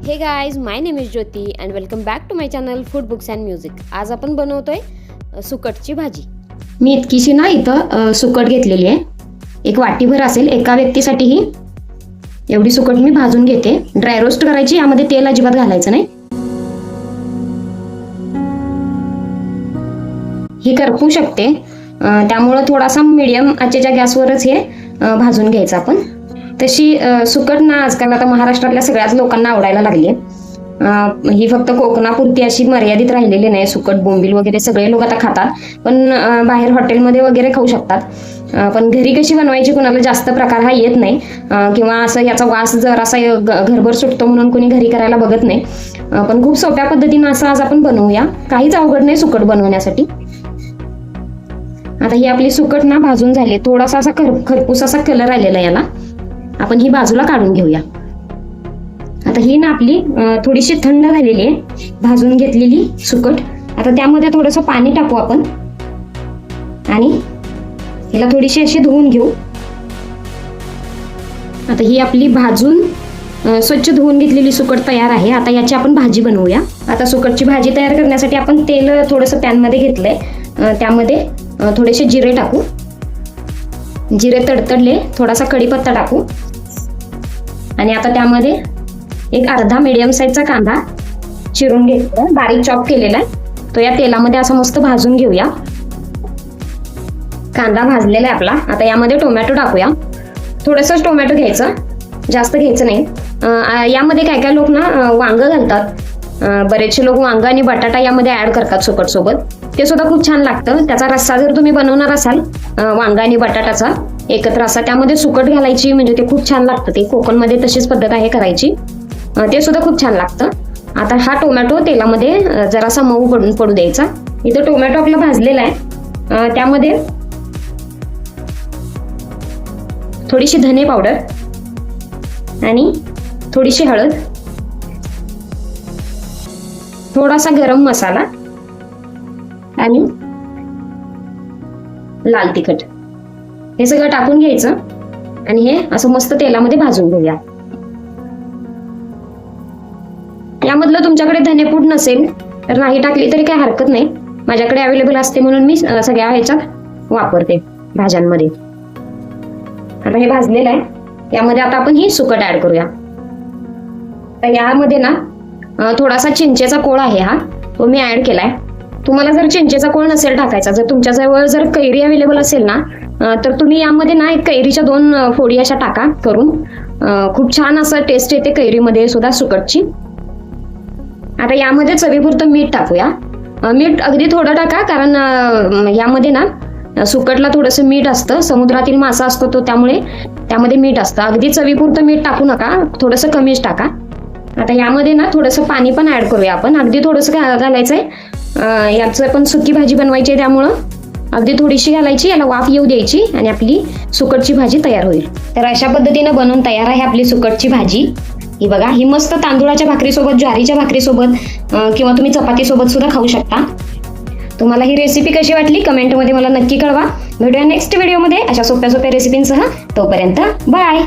हे guys, my name is Jyoti and welcome back to my channel food books and music. आज आपण बनवतोय सुकटची भाजी. मी इतकीशी ना इथं सुकट घेतलेली आहे. एक वाटीभर असेल एका व्यक्तीसाठी. ही एवढी सुकट मी भाजून घेते. ड्राय रोस्ट करायची, यामध्ये तेल अजिबात घालायचं नाही. ही करपू शकते, त्यामुळं थोडासा मीडियम आचेच्या गॅसवरच हे भाजून घ्यायचं आपण. तशी सुकट ना आजकाल आता महाराष्ट्रातल्या सगळ्याच लोकांना आवडायला लागली आहे. ही फक्त कोकणापुरती अशी मर्यादित राहिलेली नाही. सुकट, बोंबील वगैरे सगळे लोक आता खातात, पण बाहेर हॉटेलमध्ये वगैरे खाऊ शकतात. पण घरी कशी बनवायची कुणाला जास्त प्रकार हा येत नाही, किंवा असं याचा वास जर असा घरभर सुटतो म्हणून कोणी घरी करायला बघत नाही. पण खूप सोप्या पद्धतीनं असं आज आपण बनवूया. काहीच अवघड नाही सुकट बनवण्यासाठी. आता ही आपली सुकट ना भाजून झाली. थोडासा असा खरपूस असा कलर आलेला याला. आपण ही बाजूला काढून घेऊया. आता ही ना आपली थोडीशी थंड झालेली आहे भाजून घेतलेली सुकट. आता त्यामध्ये थोडंसं पाणी टाकू आपण आणि हिला थोडीशी अशी धुवून घेऊ. आता ही आपली भाजून स्वच्छ धुवून घेतलेली सुकट तयार आहे. आता याची आपण भाजी बनवूया. आता सुकटची भाजी तयार करण्यासाठी आपण तेल थोडंसं पॅनमध्ये घेतलंय. त्यामध्ये थोडेसे जिरे टाकू. जिरे तडतडले, थोडासा कढीपत्ता टाकू आणि आता त्यामध्ये एक अर्धा मीडियम साईजचा कांदा चिरून घेतला, बारीक चॉप केलेला आहे. तो या तेलामध्ये असा मस्त भाजून घेऊया. कांदा भाजलेला आहे आपला. आता यामध्ये टोमॅटो टाकूया. थोडंसंच टोमॅटो घ्यायचं, जास्त घ्यायचं नाही. यामध्ये काय काय लोक ना वांग घालतात. बरेचसे लोक वांग आणि बटाटा यामध्ये ऍड करतात सुकट सोबत. ते सुद्धा खूप छान लागतं. त्याचा रस्सा जर तुम्ही बनवणार असाल वांग आणि बटाटाचा एकत्र असा, त्यामध्ये सुकट घालायची म्हणजे ते खूप छान लागतं. ते कोकणमध्ये तशीच पद्धत आहे करायची. ते सुद्धा खूप छान लागतं. आता हा टोमॅटो तेलामध्ये जरासा मऊ पडू द्यायचा. इथं टोमॅटो आपला भाजलेला आहे. त्यामध्ये थोडीशी धने पावडर आणि थोडीशी हळद, थोडासा गरम मसाला आणि लाल तिखट हे सगळं टाकून घ्यायचं आणि हे असं मस्त तेलामध्ये भाजून घेऊया. यामधलं तुमच्याकडे धनेपूड नसेल तर नाही टाकली तरी काही हरकत नाही. माझ्याकडे अवेलेबल असते म्हणून मी सगळ्या ह्याच्यात वापरते भाज्यांमध्ये. आता हे भाजलेलं आहे. यामध्ये आता आपण ही सुकट ऍड करूया. तर यामध्ये ना थोडासा चिंचेचा कोळ आहे, हा तो मी ऍड केलाय. तुम्हाला जर चिंचेचा कोळ नसेल टाकायचा, जर तुमच्या जवळ जर कैरी अवेलेबल असेल ना, तर तुम्ही यामध्ये ना एक कैरीच्या 2 फोडी अशा टाका करून. खूप छान असं टेस्ट येते कैरीमध्ये सुद्धा सुकटची. आता यामध्ये चवीपुरतं मीठ टाकूया. मीठ अगदी थोडं टाका, कारण यामध्ये ना सुकटला थोडंसं मीठ असतं. समुद्रातील मासा असतो तो, त्यामुळे त्यामध्ये मीठ असतं. अगदी चवीपुरतं मीठ टाकू नका, थोडंसं कमीच टाका. आता यामध्ये ना थोडंसं पाणी पण ऍड करूया आपण. अगदी थोडंसं घालायचंय. याचं पण सुकी भाजी बनवायची आहे, त्यामुळं अगदी थोडीशी घालायची. याला वाफ येऊ द्यायची आणि आपली सुकटची भाजी तयार होईल. तर अशा पद्धतीनं बनवून तयार आहे आपली सुकटची भाजी. ही बघा, ही मस्त तांदूळाच्या भाकरीसोबत, ज्वारीच्या भाकरीसोबत किंवा तुम्ही चपातीसोबत सुद्धा खाऊ शकता. तुम्हाला ही रेसिपी कशी वाटली कमेंटमध्ये मला नक्की कळवा. भेटूया नेक्स्ट व्हिडिओमध्ये अशा सोप्या सोप्या रेसिपींसह. तोपर्यंत बाय.